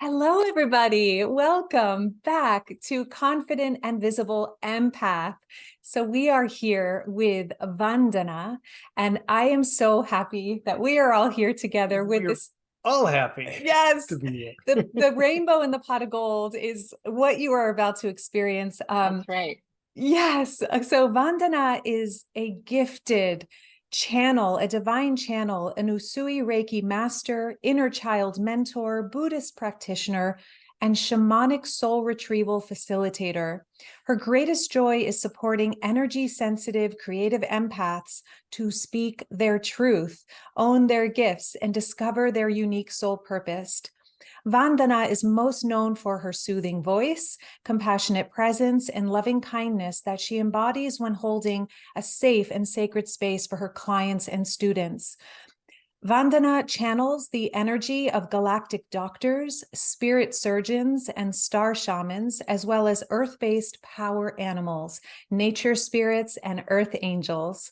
Hello, everybody. Welcome back to Confident and Visible Empath. So we are here with Vandana, and I am so happy that we are all here together with We're this. all happy. Yes, to be the rainbow in the pot of gold is what you are about to experience. That's right. Yes. So Vandana is a gifted channel, a divine channel, an Usui Reiki master, inner child mentor, Buddhist practitioner, and shamanic soul retrieval facilitator. Her greatest joy is supporting energy sensitive, creative empaths to speak their truth, own their gifts, and discover their unique soul purpose. Vandana is most known for her soothing voice, compassionate presence, and loving kindness that she embodies when holding a safe and sacred space for her clients and students. Vandana channels the energy of galactic doctors, spirit surgeons, and star shamans, as well as earth-based power animals, nature spirits, and earth angels.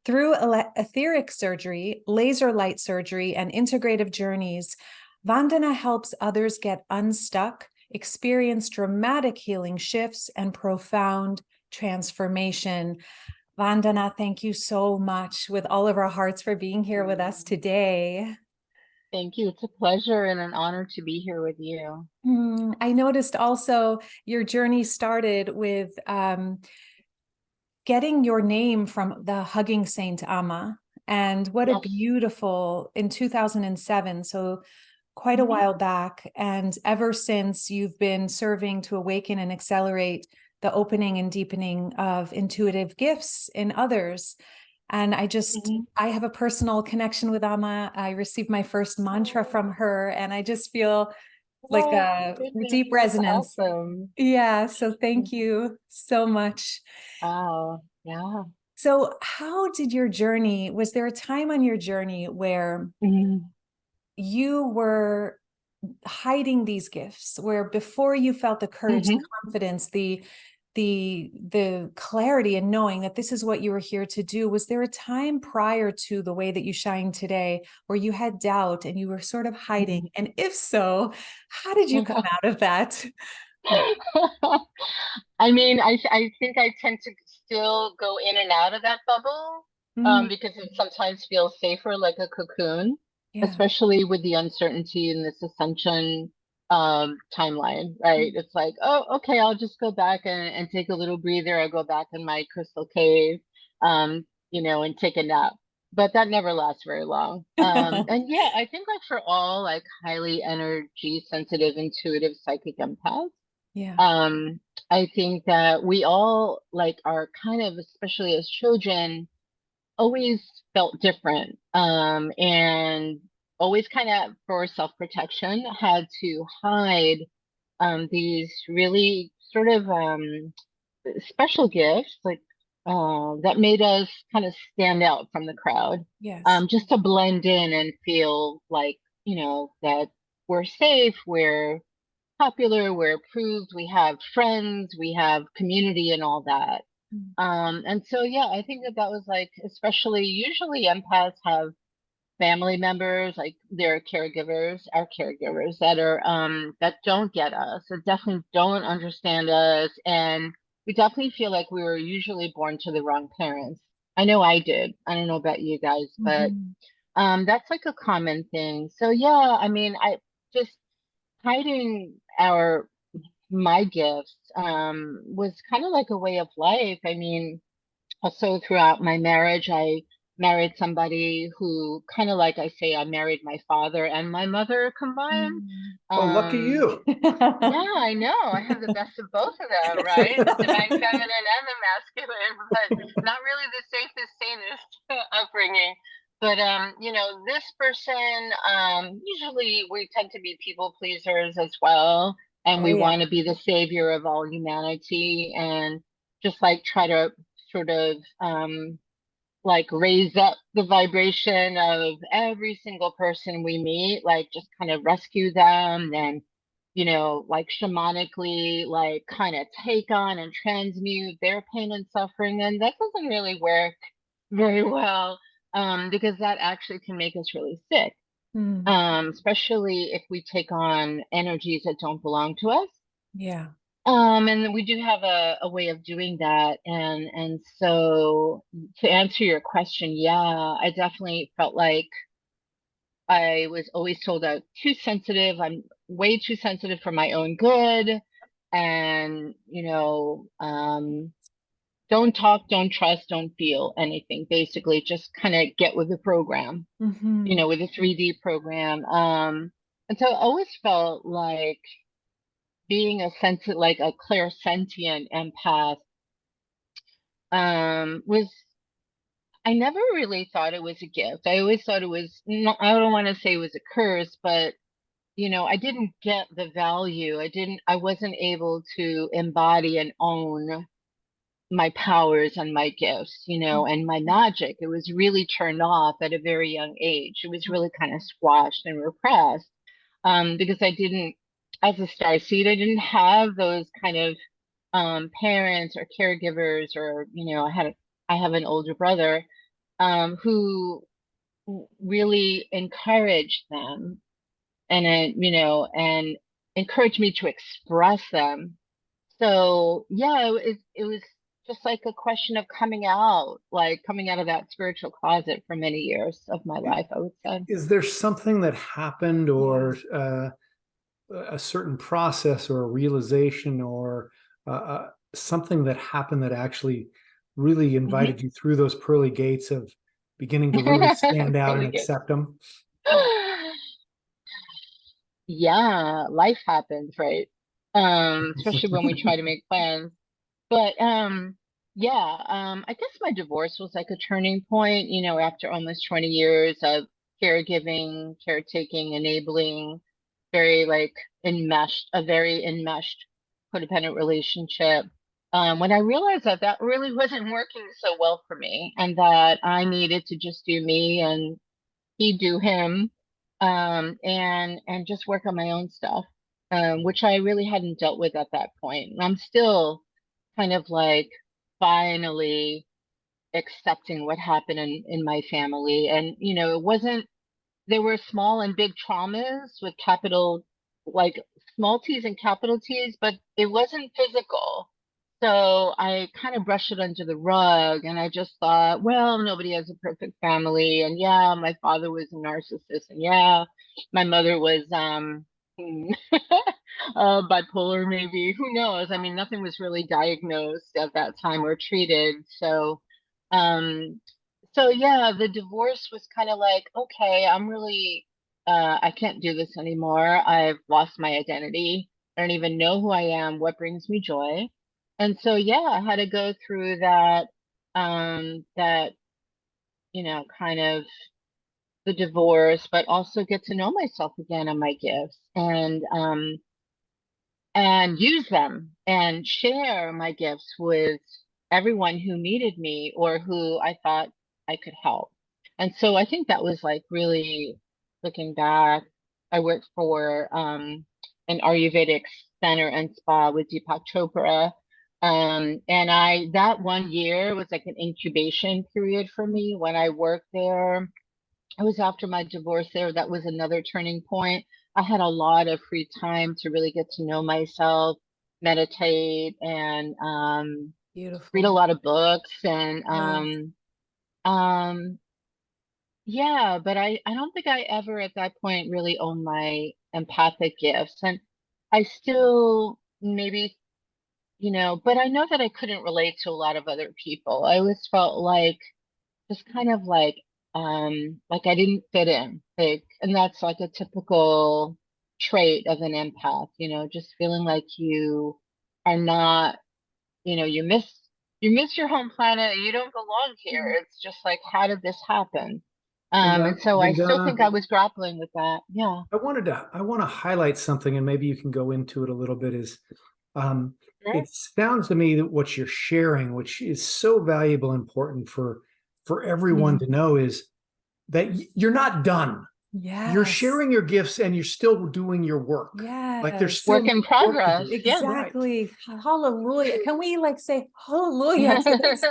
Through etheric surgery, laser light surgery, and integrative journeys, Vandana helps others get unstuck, experience dramatic healing shifts, and profound transformation. Vandana, thank you so much with all of our hearts for being here with us today. Thank you. It's a pleasure and an honor to be here with you. I noticed also your journey started with getting your name from the Hugging Saint Amma. And what a beautiful, in 2007. So quite a while back. And ever since, you've been serving to awaken and accelerate the opening and deepening of intuitive gifts in others. And I have a personal connection with Amma. I received my first mantra from her, and I just feel like a deep resonance. Awesome. Yeah. So thank you so much. Wow. Yeah. So how did your journey, was there a time on your journey where you were hiding these gifts, where before you felt the courage, the confidence, the clarity and knowing that this is what you were here to do? Was there a time prior to the way that you shine today where you had doubt and you were sort of hiding? And if so, how did you come out of that? I mean, I think I tend to still go in and out of that bubble because it sometimes feels safer, like a cocoon, especially with the uncertainty in this ascension timeline, right? It's like, oh, okay, I'll just go back and take a little breather. I'll go back in my crystal cave, and take a nap. But that never lasts very long. And yeah, I think like for all like highly energy sensitive, intuitive, psychic empaths, I think that we all like are kind of, especially as children, always felt different, and always kind of for self-protection had to hide these really sort of special gifts, like that made us kind of stand out from the crowd, just to blend in and feel like, that we're safe, we're popular, we're approved, we have friends, we have community and all that. And so, yeah, I think that was like, especially usually empaths have family members, like their caregivers, our caregivers that are, that don't get us, that definitely don't understand us. And we definitely feel like we were usually born to the wrong parents. I know I did. I don't know about you guys, but that's like a common thing. So yeah, I mean, I just hiding my gifts was kind of like a way of life. I mean, also throughout my marriage, I married somebody who kind of, like I say, I married my father and my mother combined. Oh, lucky you. Yeah, I know. I have the best of both of them, right? The divine feminine and the masculine, but not really the safest, sanest upbringing. But this person, usually we tend to be people pleasers as well, and we want to be the savior of all humanity, and just like try to sort of like raise up the vibration of every single person we meet, like just kind of rescue them and like shamanically, like kind of take on and transmute their pain and suffering. And that doesn't really work very well, because that actually can make us really sick. especially if we take on energies that don't belong to us. Yeah. And we do have a way of doing that. And so to answer your question, yeah, I definitely felt like I was always told I'm too sensitive. I'm way too sensitive for my own good. And, don't talk, don't trust, don't feel anything. Basically, just kind of get with the program, with a 3D program. And so I always felt like being like a clairsentient empath, was, I never really thought it was a gift. I always thought it was, I don't want to say it was a curse, but I didn't get the value. I wasn't able to embody and own my powers and my gifts, and my magic. It was really turned off at a very young age. It was really kind of squashed and repressed, because I didn't, as a starseed, I didn't have those kind of parents or caregivers, or I have an older brother, who really encouraged them, and encouraged me to express them. So yeah, it was just like a question of coming out, like coming out of that spiritual closet for many years of my life, I would say. Is there something that happened, or a certain process, or a realization, or something that happened that actually really invited you through those pearly gates of beginning to really stand out and Really good. accept them? Yeah, life happens, right? Especially when we try to make plans. But yeah, I guess my divorce was like a turning point, after almost 20 years of caregiving, caretaking, enabling, very like a very enmeshed codependent relationship. When I realized that that really wasn't working so well for me, and that I needed to just do me and he do him, and just work on my own stuff, which I really hadn't dealt with at that point. And I'm still kind of like finally accepting what happened in my family. And, it wasn't, there were small and big traumas with capital, like small T's and capital T's, but it wasn't physical. So I kind of brushed it under the rug, and I just thought, well, nobody has a perfect family. And yeah, my father was a narcissist, and yeah, my mother was bipolar, maybe. Who knows? I mean, nothing was really diagnosed at that time or treated. Um, so yeah, the divorce was kind of like, okay, I'm really, I can't do this anymore. I've lost my identity. I don't even know who I am, what brings me joy. And so yeah, I had to go through that, kind of the divorce, but also get to know myself again and my gifts, and use them and share my gifts with everyone who needed me or who I thought I could help. And so I think that was like really, looking back, I worked for an Ayurvedic center and spa with Deepak Chopra. And that 1 year was like an incubation period for me when I worked there. It was after my divorce there. That was another turning point. I had a lot of free time to really get to know myself, meditate, and read a Beautiful. lot of books. And Yes. yeah, but I don't think I ever at that point really owned my empathic gifts. And I still maybe, but I know that I couldn't relate to a lot of other people. I always felt like, just kind of like I didn't fit in. Like, and that's like a typical trait of an empath, just feeling like you are not, you miss your home planet, you don't belong here. It's just like, how did this happen? And And so I still Vandana, think I was grappling with that. Yeah. I want to highlight something, and maybe you can go into it a little bit. Um, Sure. it sounds to me that what you're sharing, which is so valuable and important for everyone to know, is that you're not done. You're Yes. sharing your gifts, and you're still doing your work. Like there's Yes. still Work more in work to progress. do. Yeah. Right. Exactly. Hallelujah. Can we like say hallelujah to this?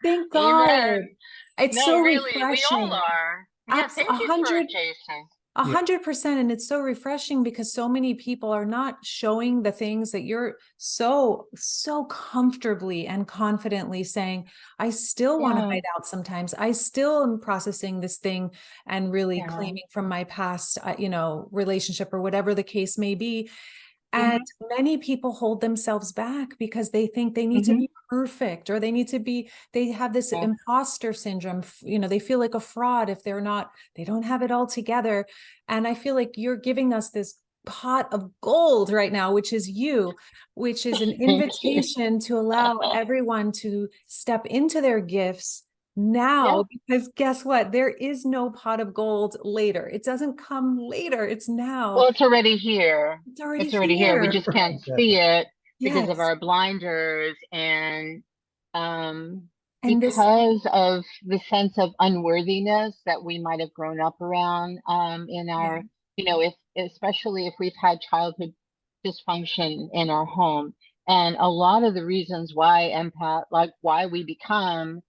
Thank God. Amen. It's No, so really, we all refreshing. are. Yeah, Abs thank a you for hundred Jason. 100%. And it's so refreshing because so many people are not showing the things that you're so comfortably and confidently saying, I still want to hide out sometimes. I still am processing this thing and really claiming from my past, relationship or whatever the case may be. And many people hold themselves back because they think they need to be perfect, or they have this imposter syndrome. They feel like a fraud if they don't have it all together. And I feel like you're giving us this pot of gold right now, which is an invitation to allow everyone to step into their gifts now, because guess what? There is no pot of gold later. It doesn't come later. It's now. Well, it's already here. It's already here. We just can't see it because of Yes. our blinders and And because of the sense of unworthiness that we might have grown up around in our, if especially if we've had childhood dysfunction in our home. And a lot of the reasons why why we become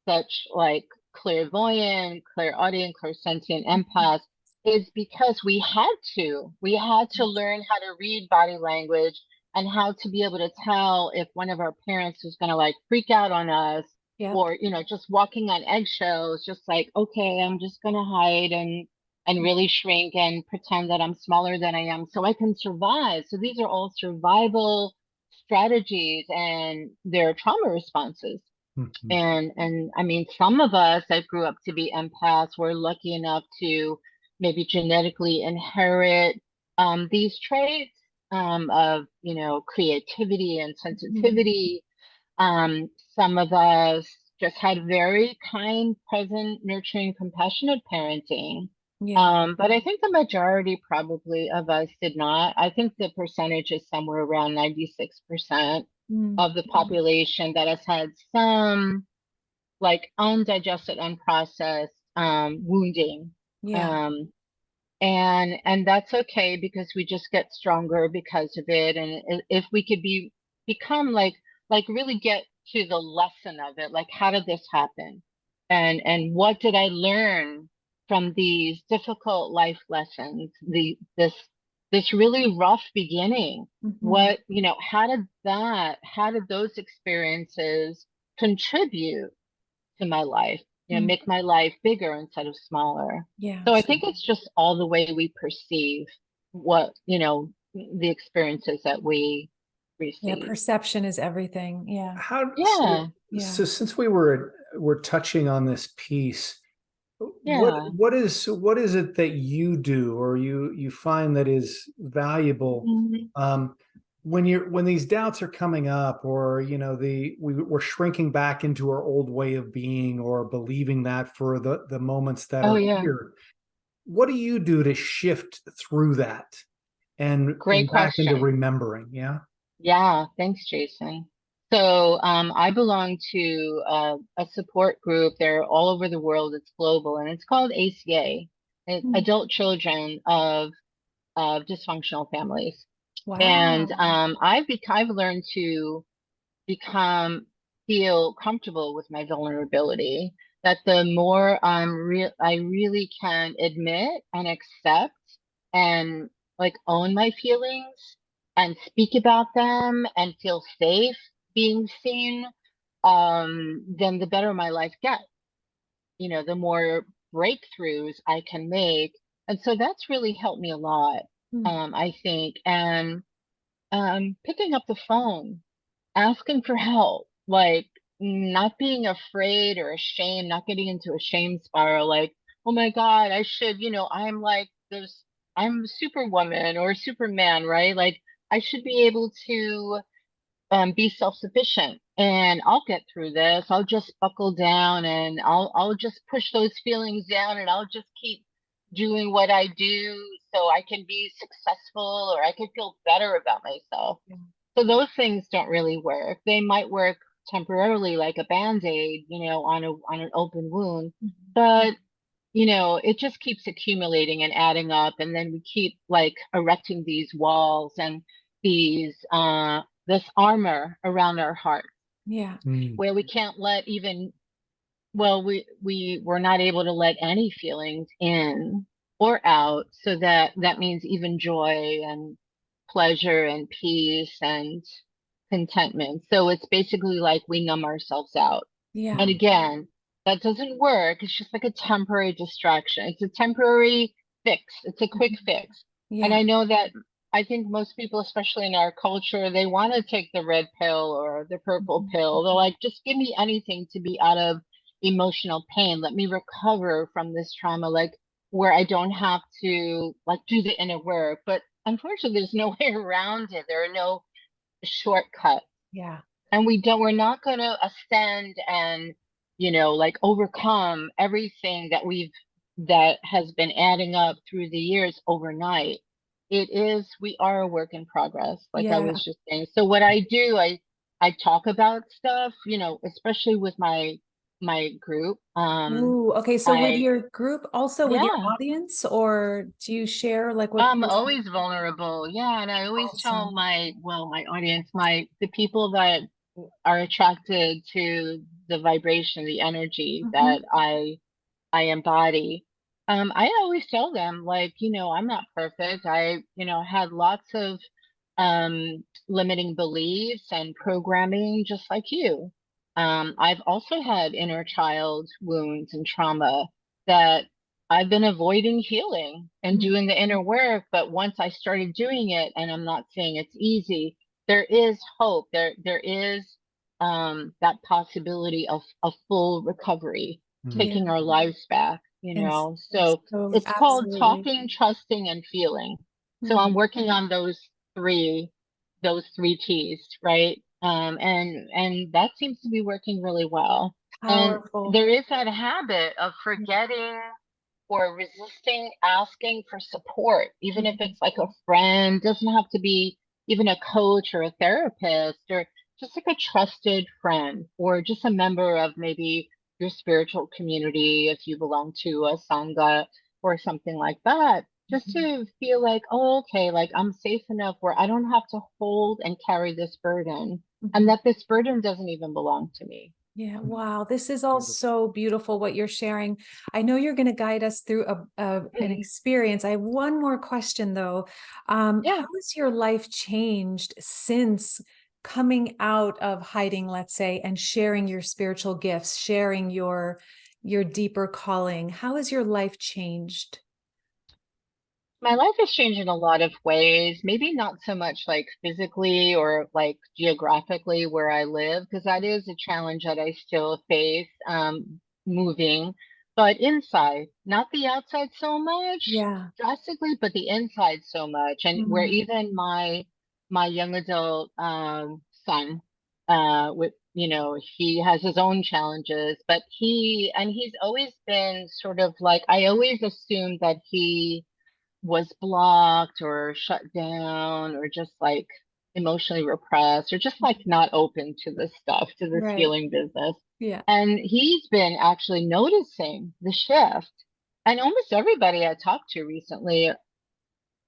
such like clairvoyant, clairaudient, clairsentient empaths is because we had to. We had to learn how to read body language and how to be able to tell if one of our parents was going to like freak out on us, or just walking on eggshells, just like, okay, I'm just going to hide and really shrink and pretend that I'm smaller than I am so I can survive. So these are all survival strategies and they're trauma responses. And I mean, some of us that grew up to be empaths were lucky enough to maybe genetically inherit these traits of, creativity and sensitivity. Some of us just had very kind, present, nurturing, compassionate parenting. But I think the majority probably of us did not. I think the percentage is somewhere around 96% of the population that has had some like undigested, unprocessed wounding. And that's okay because we just get stronger because of it. And if we could become like really get to the lesson of it, like how did this happen? And what did I learn from these difficult life lessons, this really rough beginning? What, how did those experiences contribute to my life, make my life bigger instead of smaller? So I think it's just all the way we perceive what, the experiences that we receive. Perception is everything. So since we're touching on this piece, what is it that you do or you find that is valuable when these doubts are coming up, or we're shrinking back into our old way of being or believing that for the moments that are here? What do you do to shift through that and back into remembering? Yeah, thanks, Jason. So I belong to a support group. They're all over the world. It's global, and it's called ACA, Adult Children of Dysfunctional Families. Wow. And I've learned to feel comfortable with my vulnerability. That the more I really can admit and accept and like own my feelings and speak about them and feel safe being seen, then the better my life gets. The more breakthroughs I can make. And so that's really helped me a lot, I think. And picking up the phone, asking for help, like not being afraid or ashamed, not getting into a shame spiral, like, oh my God, I should, I'm Superwoman or Superman, right? Like I should be able to be self-sufficient and I'll get through this. I'll just buckle down and I'll just push those feelings down and I'll just keep doing what I do so I can be successful or I can feel better about myself. So those things don't really work. They might work temporarily like a Band-Aid, on an open wound, but it just keeps accumulating and adding up, and then we keep like erecting these walls and these this armor around our heart, where we can't let we're not able to let any feelings in or out. So that means even joy and pleasure and peace and contentment. So it's basically like we numb ourselves out. Yeah. And again, that doesn't work. It's just like a temporary distraction. It's a temporary fix. It's a quick fix. And Yeah. I know that I think most people, especially in our culture, they want to take the red pill or the purple pill. They're like, just give me anything to be out of emotional pain. Let me recover from this trauma, like where I don't have to like do the inner work. But unfortunately, there's no way around it. There are no shortcuts, Yeah. and we're not going to ascend and like overcome everything that has been adding up through the years overnight. We are a work in progress, like I Yeah. was just saying. So what I do, I talk about stuff, especially with my group. Ooh, okay. So with I your group, also with your Yeah, audience, or do you share like what I'm goes always vulnerable. Yeah, and I always tell awesome? my audience, the people that are attracted to the vibration, the energy Mhm. that I embody. I always tell them, like, I'm not perfect. I, had lots of limiting beliefs and programming just like you. I've also had inner child wounds and trauma that I've been avoiding healing and Mm. doing the inner work. But once I started doing it, and I'm not saying it's easy, there is hope. There is that possibility of a full recovery, Mm. Yeah. taking our lives back, And So so it's called absolutely. talking, trusting, and feeling. So Mm. I'm working on three, those three T's, right? And that seems to be working really well. And Powerful. there is that habit of forgetting or resisting asking for support, even if Mhm. it's like a friend, doesn't have to be even a coach or a therapist, or just like a trusted friend, or just a member of maybe your spiritual community if you belong to a sangha or something like that. Just Mhm. to feel like, oh, okay, like I'm safe enough where I don't have to hold and carry this burden, and Mhm. that this burden doesn't even belong to me. Yeah, wow. This is all Beautiful. so beautiful what you're sharing. I know you're going to guide us through an Mhm. experience. I have one more question though. Yeah. How has your life changed since coming out of hiding, let's say, and sharing your spiritual gifts, sharing your deeper calling? How has your life changed? My life has changed in a lot of ways, maybe not so much like physically or like geographically where I live, because that is a challenge that I still face, moving, but inside, not the outside so much Yeah. drastically, but the inside so much. And where Mhm. even my young adult son, with he has his own challenges, but he's always been sort of like, I always assumed that he was blocked or shut down or just like emotionally repressed or just like not open to this stuff, to this Right. healing business. Yeah. And he's been actually noticing the shift. And almost everybody I talked to recently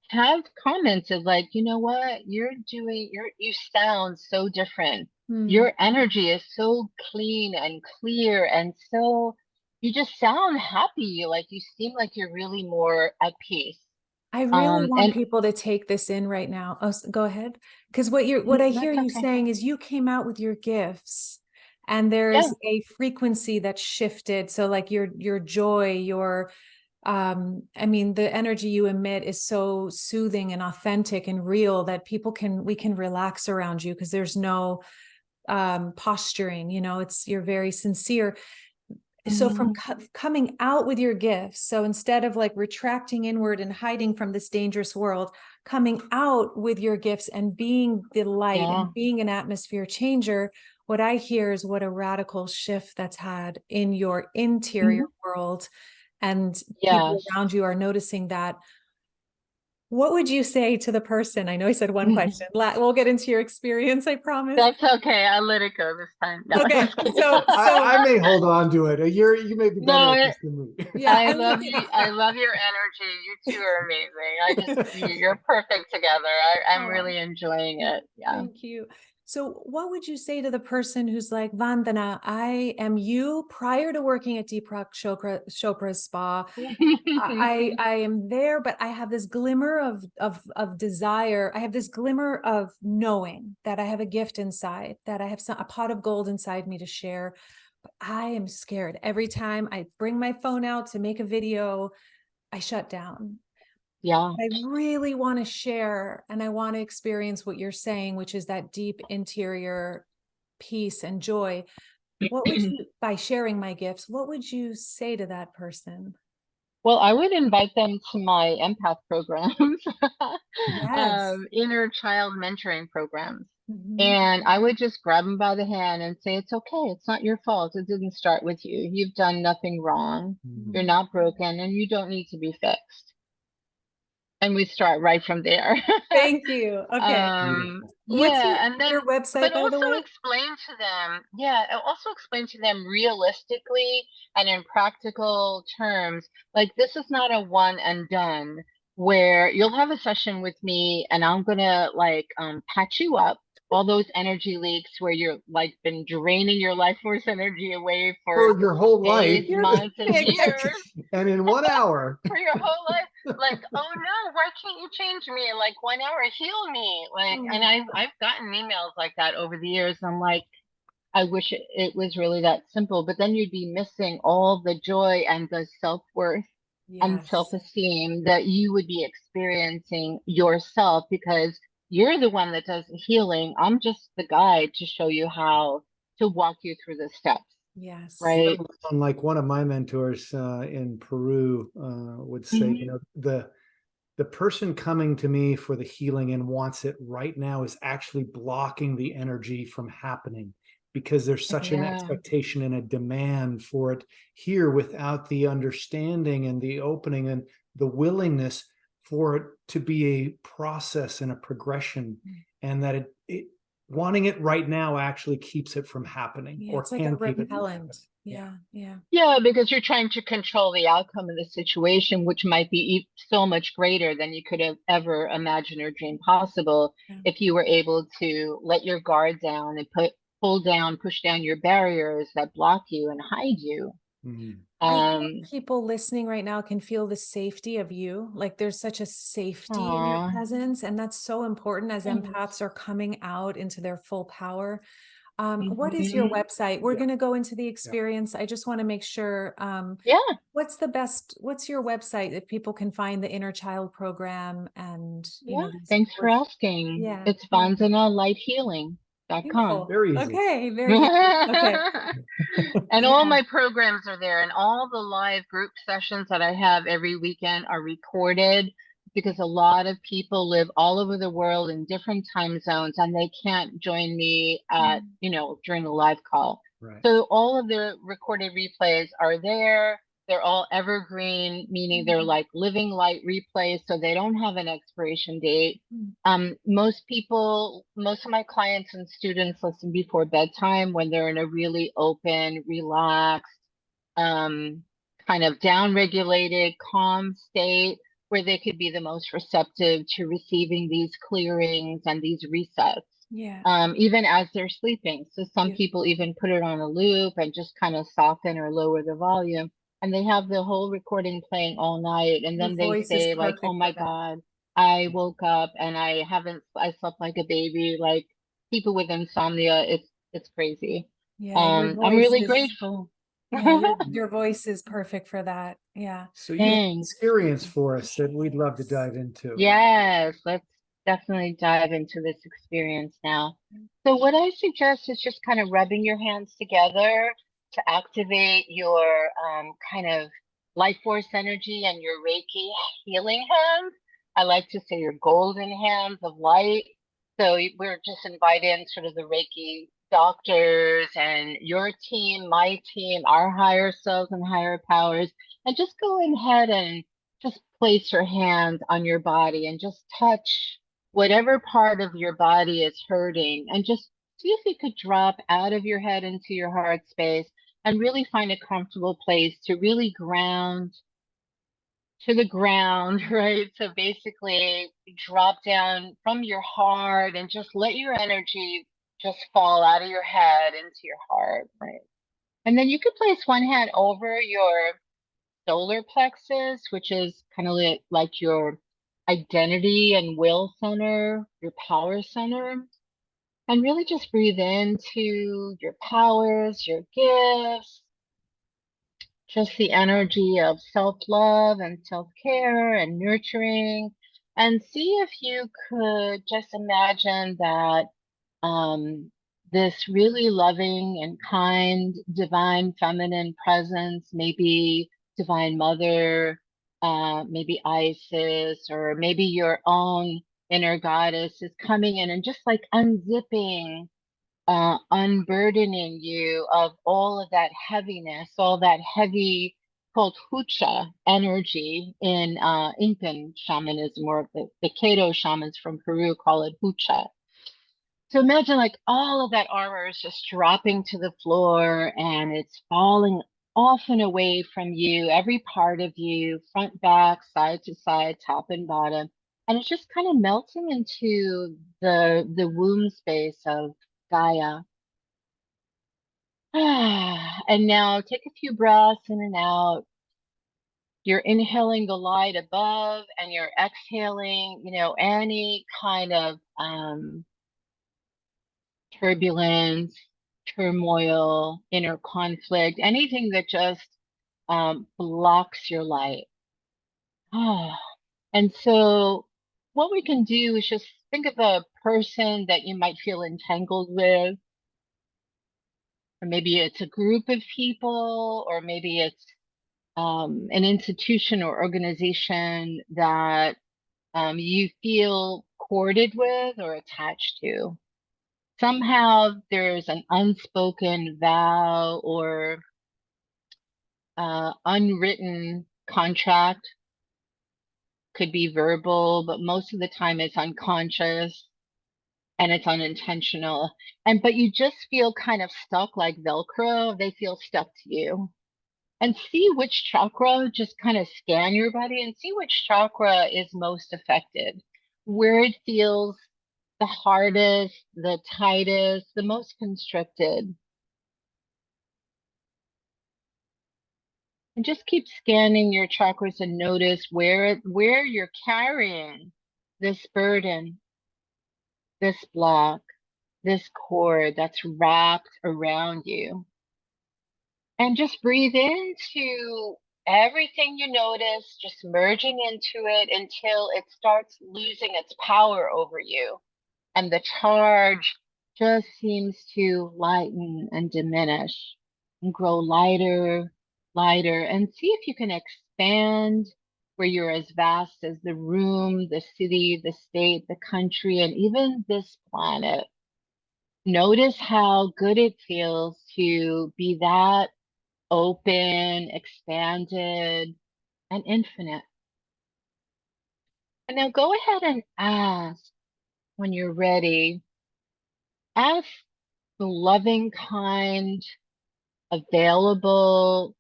have commented like, you know what, you sound so different. Hmm. Your energy is so clean and clear and so you just sound happy. Like you seem like you're really more at peace. I really want And people to take this in right now. Oh, go ahead. Because what I hear that's you okay. saying is you came out with your gifts and there's Yeah. a frequency that shifted. So like your joy, I mean, the energy you emit is so soothing and authentic and real that we can relax around you because there's no posturing, you're very sincere. So from Mhm. coming out with your gifts, so instead of like retracting inward and hiding from this dangerous world, coming out with your gifts and being the light Yeah. and being an atmosphere changer, what I hear is what a radical shift that's had in your interior Mhm. world, and people Yes. around you are noticing that. What would you say to the person? I know I said one question. We'll get into your experience, I promise. That's okay. I'll let it go this time. No, I'm Okay, just kidding. so I may hold on to it. You may be better at No, this than me. yeah, I love you. I love your energy. You two are amazing. You're perfect together. I'm oh, really enjoying it. Yeah. thank you. So what would you say to the person who's like, Vandana, I am you prior to working at Deepak Chopra's spa. I am there, but I have this glimmer of desire. I have this glimmer of knowing that I have a gift inside, that I have a pot of gold inside me to share. But I am scared. Every time I bring my phone out to make a video, I shut down. Yeah. I really want to share, and I want to experience what you're saying, which is that deep interior peace and joy. What would you, by sharing my gifts, what would you say to that person? Well, I would invite them to my empath programs, Yes. inner child mentoring programs. Mhm. And I would just grab them by the hand and say, it's okay. It's not your fault. It didn't start with you. You've done nothing wrong. You're Mhm. not broken and you don't need to be fixed. And we start right from there. Thank you. Okay. Beautiful. What's Yeah, and then, your website, but by the also way? explain to them, yeah, also explain to them realistically and in practical terms, like this is not a one and done where you'll have a session with me and I'm gonna like patch you up all those energy leaks where you're like been draining your life force energy away for For your whole life, days, You're months, and years and in 1 hour. for your whole life. Like, oh no, why can't you change me? Like 1 hour, heal me. Like, Oh, and I've gotten emails like that over the years. I'm like, I wish it was really that simple. But then you'd be missing all the joy and the self-worth and yes. self-esteem that you would be experiencing yourself because you're the one that does the healing. I'm just the guide to show you how to walk you through the steps, Yes. right? Like one of my mentors in Peru would say, you Mhm. know, the person coming to me for the healing and wants it right now is actually blocking the energy from happening because there's such an Yeah. expectation and a demand for it here without the understanding and the opening and the willingness for it to be a process and a progression, and that it wanting it right now actually keeps it from happening Yeah, or it's like a can keep it from repellent. happening. Yeah. Yeah, yeah. Yeah, because you're trying to control the outcome of the situation, which might be so much greater than you could have ever imagined or dreamed possible Yeah. if you were able to let your guard down and push down your barriers that block you and hide you. Mhm. I hope Um, people listening right now can feel the safety of you. Like there's such a safety in your aw, presence, and that's so important as thanks. empaths are coming out into their full power. What is your Mhm. website? We're Yeah. going to go into the Yeah. experience. I just want to make sure, Yeah, what's your website that people can find the inner child program and, yeah. these Thanks for course. asking. Yeah, It's yeah. vanzanalightshealing.com. Beautiful. Very easy. Okay, very easy. Okay. And all Yeah. my programs are there, and all the live group sessions that I have every weekend are recorded because a lot of people live all over the world in different time zones and they can't join me at, Mm. during the live call. Right. So all of the recorded replays are there. They're all evergreen, meaning they're Mm. like living light replays, so they don't have an expiration date. Mm. Most of my clients and students listen before bedtime when they're in a really open, relaxed, um, kind of down-regulated, calm state where they could be the most receptive to receiving these clearings and these resets, Yeah. even as they're sleeping. So some Beautiful. people even put it on a loop and just kind of soften or lower the volume. And they have the whole recording playing all night. And Your then they voice is say, like, oh perfect for my that. God, I woke up and I slept like a baby. Like people with insomnia, it's crazy. Yeah, your I'm voice really is grateful. yeah, your voice is perfect for that. Yeah. So you have Thanks. experience for us that we'd love to dive into. Yes, let's definitely dive into this experience now. So what I suggest is just kind of rubbing your hands together to activate your kind of life force energy and your Reiki healing hands. I like to say your golden hands of light. So we're just inviting sort of the Reiki doctors and your team, my team, our higher selves and higher powers, and just go ahead and just place your hand on your body and just touch whatever part of your body is hurting and just see if you could drop out of your head into your heart space and really find a comfortable place to really ground to the ground, right? So basically drop down from your heart and just let your energy just fall out of your head into your heart, right? And then you could place one hand over your solar plexus, which is kind of like your identity and will center, your power center. And really just breathe into your powers, your gifts, just the energy of self-love and self-care and nurturing. And see if you could just imagine that this really loving and kind divine feminine presence, maybe divine mother, maybe Isis, or maybe your own inner goddess is coming in and just like unzipping, unburdening you of all of that heaviness, all that heavy called hucha energy in Incan shamanism, or the Keto shamans from Peru call it hucha. So imagine like all of that armor is just dropping to the floor and it's falling off and away from you, every part of you, front, back, side to side, top and bottom. And it's just kind of melting into the womb space of Gaia. And now take a few breaths in and out. You're inhaling the light above and you're exhaling, any kind of turbulence, turmoil, inner conflict, anything that just blocks your light. And so what we can do is just think of a person that you might feel entangled with, or maybe it's a group of people, or maybe it's an institution or organization that you feel corded with or attached to. Somehow there's an unspoken vow or unwritten contract, could be verbal, but most of the time it's unconscious and it's unintentional. But you just feel kind of stuck like Velcro. They feel stuck to you. And see which chakra, just kind of scan your body and see which chakra is most affected, where it feels the hardest, the tightest, the most constricted. And just keep scanning your chakras and notice where you're carrying this burden, this block, this cord that's wrapped around you. And just breathe into everything you notice, just merging into it until it starts losing its power over you. And the charge just seems to lighten and diminish and grow lighter, lighter. And see if you can expand where you're as vast as the room, the city, the state, the country, and even this planet. Notice how good it feels to be that open, expanded, and infinite. And now go ahead and ask when you're ready. Ask the loving, kind, available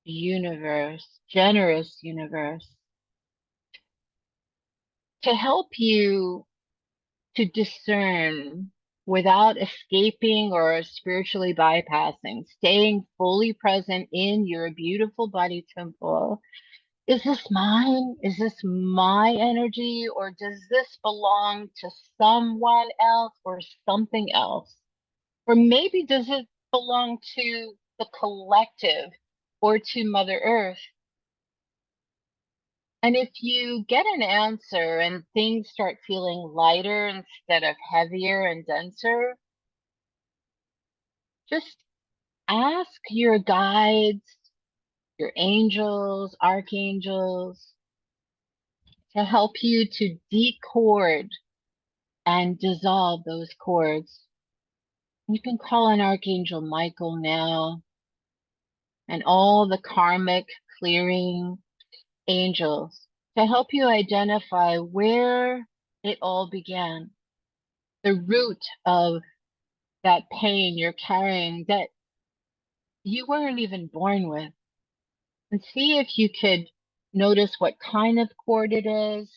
universe, generous universe, to help you to discern without escaping or spiritually bypassing, staying fully present in your beautiful body temple. Is this mine? Is this my energy? Or does this belong to someone else or something else? Or maybe does it belong to the collective or to Mother Earth? And if you get an answer and things start feeling lighter instead of heavier and denser, just ask your guides, your angels, archangels, to help you to decord and dissolve those cords. You can call on Archangel Michael now and all the karmic clearing angels to help you identify where it all began, the root of that pain you're carrying that you weren't even born with. And see if you could notice what kind of cord it is,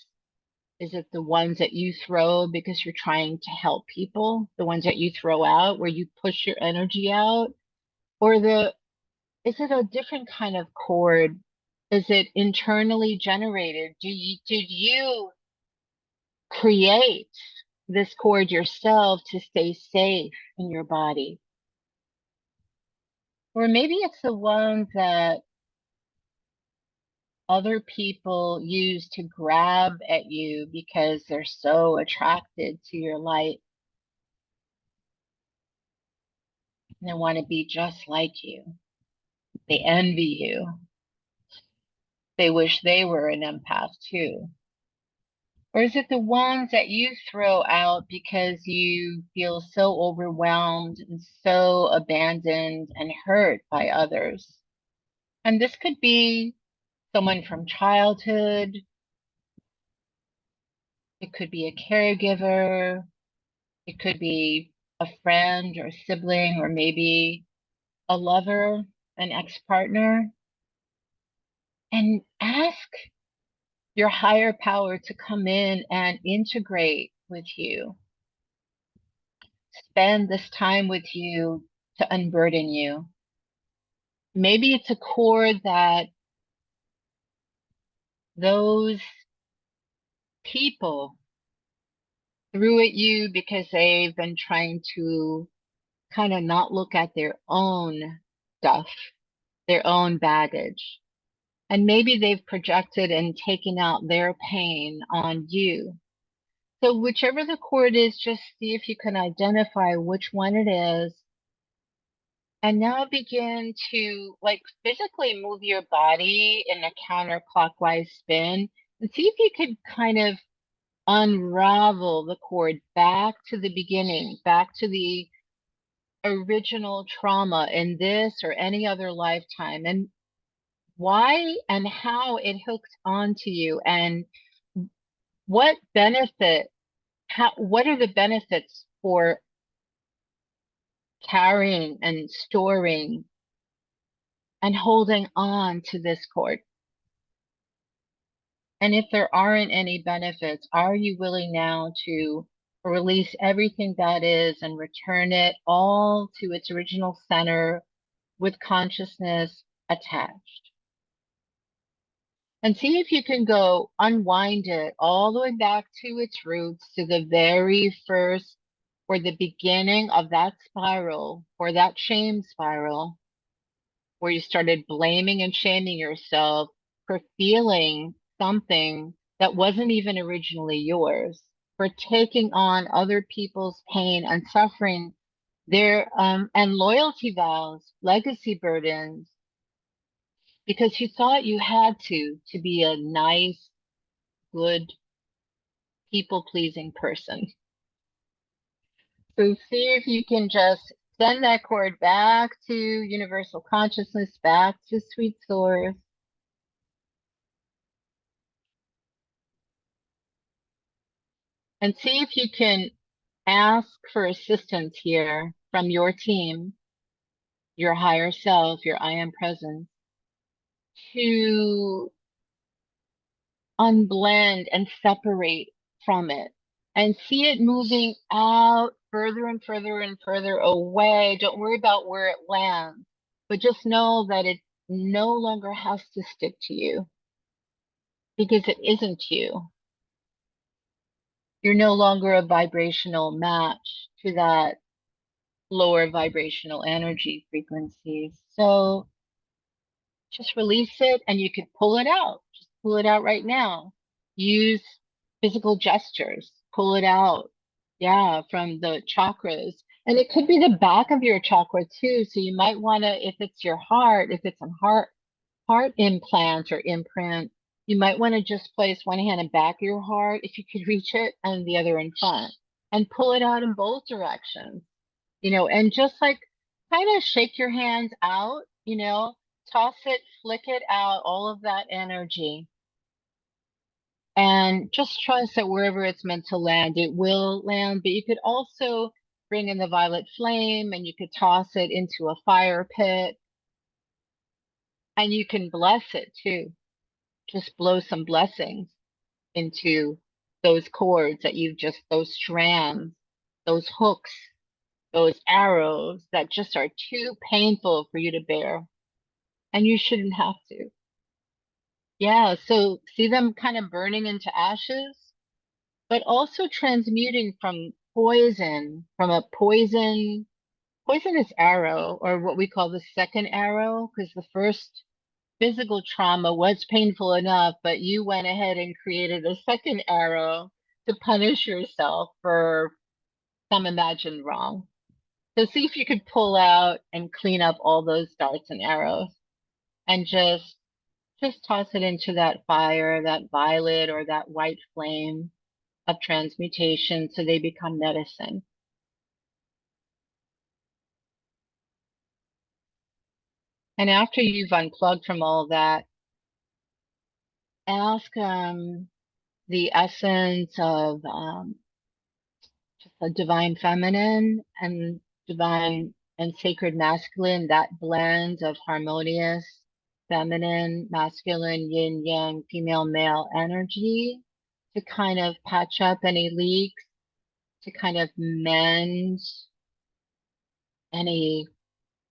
Is it the ones that you throw because you're trying to help people? The ones that you throw out where you push your energy out? Or is it a different kind of cord? Is it internally generated? Did you create this cord yourself to stay safe in your body? Or maybe it's the one that other people use to grab at you because they're so attracted to your light. And they want to be just like you. They envy you. They wish they were an empath too. Or is it the ones that you throw out because you feel so overwhelmed and so abandoned and hurt by others? And this could be someone from childhood. It could be a caregiver. It could be a friend or a sibling, or maybe a lover, an ex-partner. And ask your higher power to come in and integrate with you. Spend this time with you to unburden you. Maybe it's a cord that those people threw at you because they've been trying to kind of not look at their own stuff, their own baggage. And maybe they've projected and taken out their pain on you. So whichever the cord is, just see if you can identify which one it is. And now begin to like physically move your body in a counterclockwise spin and see if you could kind of unravel the cord back to the beginning, back to the original trauma in this or any other lifetime, and why and how it hooked onto you, and what benefit, what are the benefits for carrying and storing and holding on to this cord. And if there aren't any benefits, are you willing now to release everything that is and return it all to its original center with consciousness attached? And see if you can go unwind it all the way back to its roots, to the very first or the beginning of that spiral or that shame spiral where you started blaming and shaming yourself for feeling something that wasn't even originally yours, for taking on other people's pain and suffering, their and loyalty vows, legacy burdens, because you thought you had to be a nice, good, people-pleasing person. So see if you can just send that cord back to universal consciousness, back to sweet source. And see if you can ask for assistance here from your team, your higher self, your I am presence, to unblend and separate from it and see it moving out further and further and further away. Don't worry about where it lands, but just know that it no longer has to stick to you because it isn't you. You're no longer a vibrational match to that lower vibrational energy frequency. So just release it and you could pull it out. Just pull it out right now. Use physical gestures. Pull it out. Yeah, from the chakras. And it could be the back of your chakra too. So you might want to, if it's your heart, if it's a heart implant or imprint, you might want to just place one hand in back of your heart if you could reach it and the other in front and pull it out in both directions, and just like kind of shake your hands out, toss it, flick it out, all of that energy. And just trust that wherever it's meant to land, it will land. But you could also bring in the violet flame and you could toss it into a fire pit. And you can bless it too. Just blow some blessings into those cords that you've just, those strands, those hooks, those arrows that just are too painful for you to bear. And you shouldn't have to. Yeah, so see them kind of burning into ashes, but also transmuting from poison, from a poisonous arrow, or what we call the second arrow, because the first physical trauma was painful enough, but you went ahead and created a second arrow to punish yourself for some imagined wrong. So see if you could pull out and clean up all those darts and arrows and just toss it into that fire, that violet or that white flame of transmutation so they become medicine. And after you've unplugged from all that, ask the essence of just a divine feminine and divine and sacred masculine, that blend of harmonious feminine, masculine, yin yang, female, male energy to kind of patch up any leaks, to kind of mend any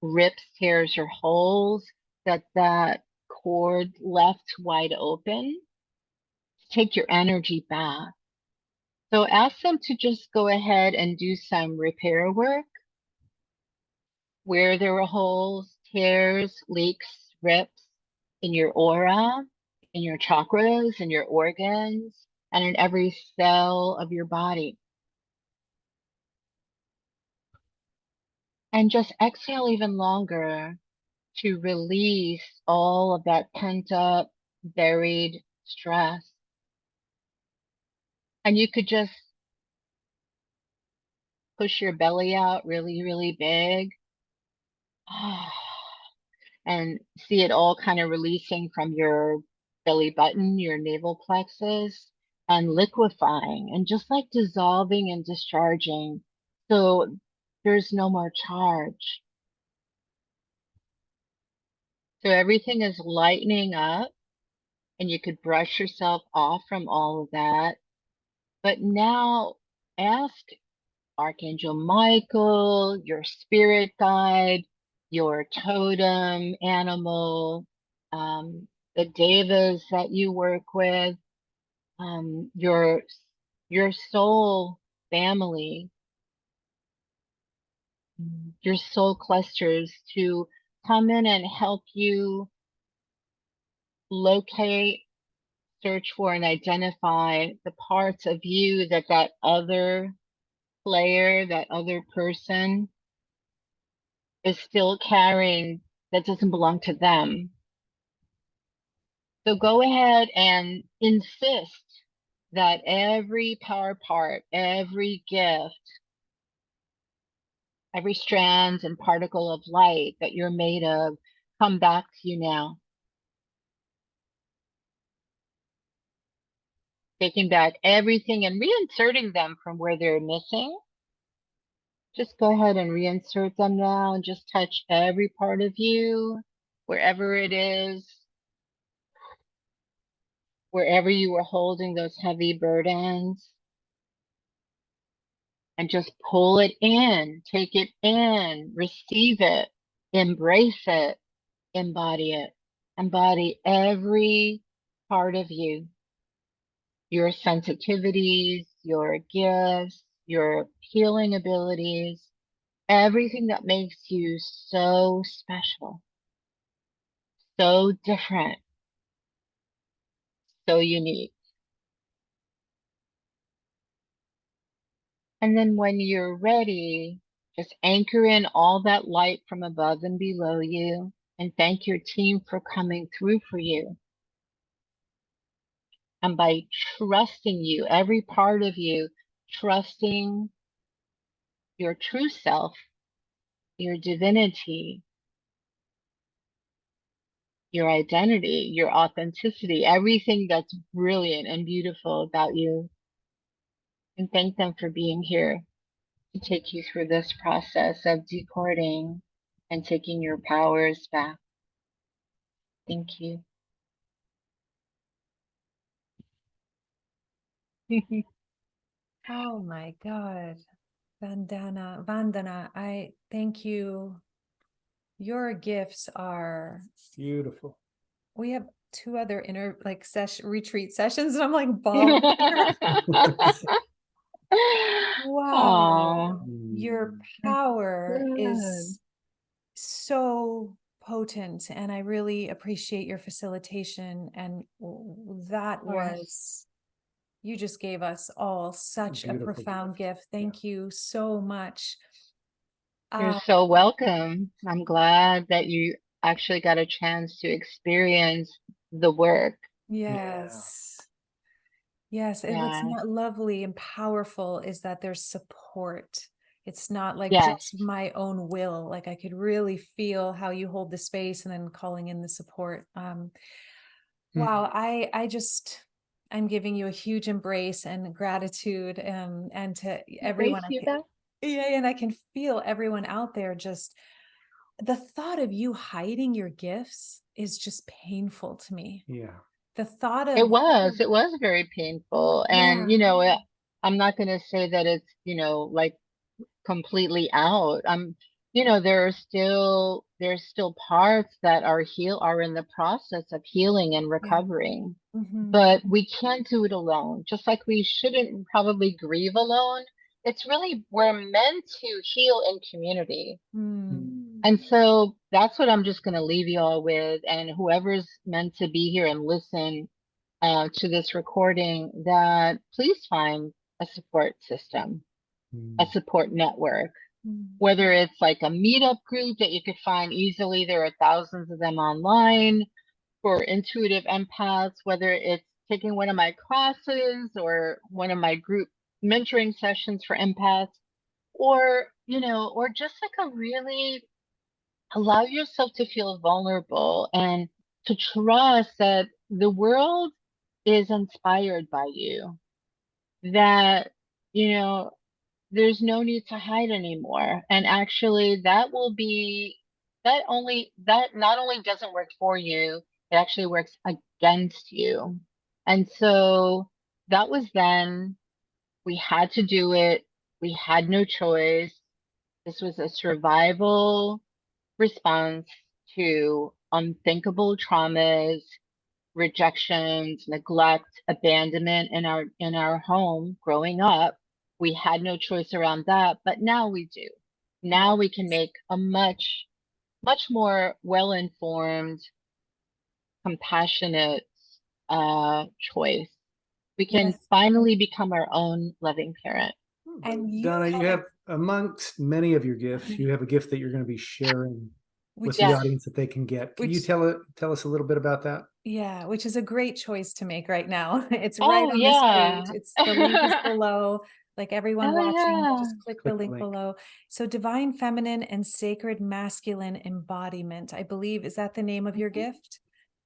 rips, tears, or holes that cord left wide open. Take your energy back. So ask them to just go ahead and do some repair work where there were holes, tears, leaks, rips in your aura, in your chakras, in your organs, and in every cell of your body. And just exhale even longer to release all of that pent up, buried stress. And you could just push your belly out really, really big. And see it all kind of releasing from your belly button, your navel plexus, and liquefying and just like dissolving and discharging. So there's no more charge. So everything is lightening up and you could brush yourself off from all of that. But now ask Archangel Michael, your spirit guide, your totem animal, the devas that you work with, your soul family, your soul clusters to come in and help you locate, search for, and identify the parts of you that other player, that other person is still carrying that doesn't belong to them. So go ahead and insist that every power part, every gift, every strand and particle of light that you're made of come back to you now. Taking back everything and reinserting them from where they're missing. Just go ahead and reinsert them now and just touch every part of you, wherever it is, wherever you were holding those heavy burdens. And just pull it in, take it in, receive it, embrace it, embody it. Embody every part of you, your sensitivities, your gifts, your healing abilities, everything that makes you so special, so different, so unique. And then when you're ready, just anchor in all that light from above and below you and thank your team for coming through for you. And by trusting you, every part of you, trusting your true self, your divinity, your identity, your authenticity, everything that's brilliant and beautiful about you. And thank them for being here to take you through this process of decoding and taking your powers back. Thank you. Oh my God. Vandana, I thank you. Your gifts are Beautiful. we have two other retreat sessions, and I'm like bawling here. Wow. Oh, Your that's power good. is so potent, and I really appreciate your facilitation. And that Of course. was, you just gave us all such a Beautiful. profound gift. Thank you so much. You're so welcome. I'm glad that you actually got a chance to experience the work. Yes. Yes. And what's Yeah. not lovely and powerful is that there's support. It's not like Yes. just my own will. Like I could really feel how you hold the space and then calling in the support. Wow. I'm giving you a huge embrace and gratitude, and to everyone. Embrace you back. Yeah, and I can feel everyone out there, just the thought of you hiding your gifts is just painful to me. Yeah. The thought It of, was very painful. yeah. And, I'm not going to say that it's, like completely out. There's still parts that are in the process of healing and Yeah. recovering, Mm-hmm. but we can't do it alone. Just like we shouldn't probably grieve alone. We're meant to heal in community. Mm. And so that's what I'm just going to leave you all with. And whoever's meant to be here and listen to this recording, that please find a support system, a support network, Mm. whether it's like a meetup group that you could find easily. There are thousands of them online for intuitive empaths, whether it's taking one of my classes or one of my group mentoring sessions for empaths, or just like a really allow yourself to feel vulnerable and to trust that the world is inspired by you, that, you know, there's no need to hide anymore. And actually, that not only doesn't work for you, it actually works against you. And so that was then. We had to do it. We had no choice. This was a survival response to unthinkable traumas, rejections, neglect, abandonment in our home growing up. We had no choice around that, but now we do. Yeah. Now we can make a much, much more well-informed, compassionate choice. We can Yes. finally become our own loving parent. And you Donna, you had have amongst many of your gifts, you have a gift that you're going to be sharing with which the Yes. audience that they can get. Can you which tell us a little bit about that? yeah, which is a great choice to make right now. It's right Oh, on the screen. yeah. It's the link is below. Like everyone Oh, watching, yeah. just click the Click the link link. below. So divine feminine and sacred masculine embodiment, I believe, is that the name of your gift?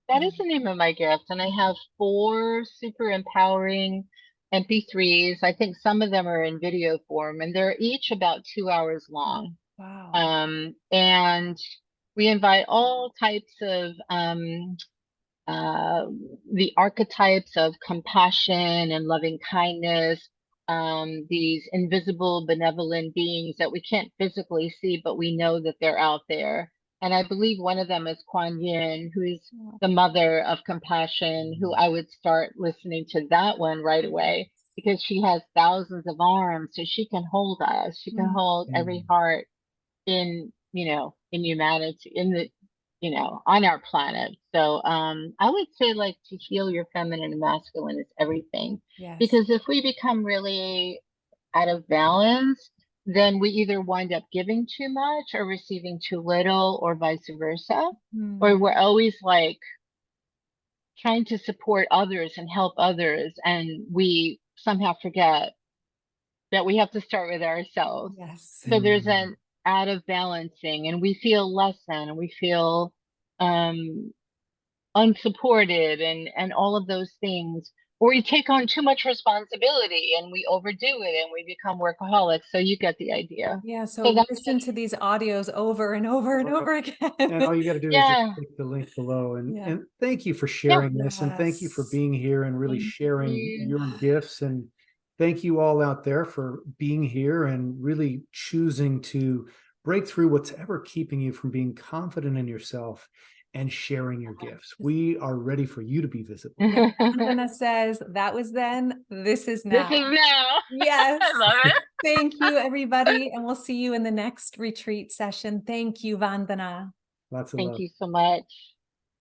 That is the name of my gift. And I have 4 super empowering MP3s. I think some of them are in video form, and they're each about 2 hours long. Wow. And we invite all types of uh, the archetypes of compassion and loving kindness, these invisible, benevolent beings that we can't physically see, but we know that they're out there. And I believe one of them is Kuan Yin, who's the mother of compassion, who I would start listening to that one right away because she has thousands of arms, so she can hold us. She can hold every heart in humanity, on our planet. So I would say, like, to heal your feminine and masculine is everything. Yes. Because if we become really out of balance, then we either wind up giving too much or receiving too little, or vice versa. Or Mm. we're always like trying to support others and help others, and we somehow forget that we have to start with ourselves. Yes. So there's an out of balancing, and we feel less than, and we feel um, unsupported, and all of those things or we take on too much responsibility and we overdo it and we become workaholics. So you get the idea. Yeah, So so that's listen to these audios over and over and over again. And all you got to do is just yeah. click the link below. Yeah. And thank you for Yeah. sharing this. And thank you for Yes. being here and really Thank sharing you. your gifts. And thank you all out there for being here and really choosing to break through what's ever keeping you from being confident in yourself and sharing your gifts. We are ready for you to be visible. Yeah. Vandana says, that was then, this is now. This is now. Yes. I love it. Thank you, everybody. And we'll see you in the next retreat session. Thank you, Vandana. Lots of Thank love. you so much.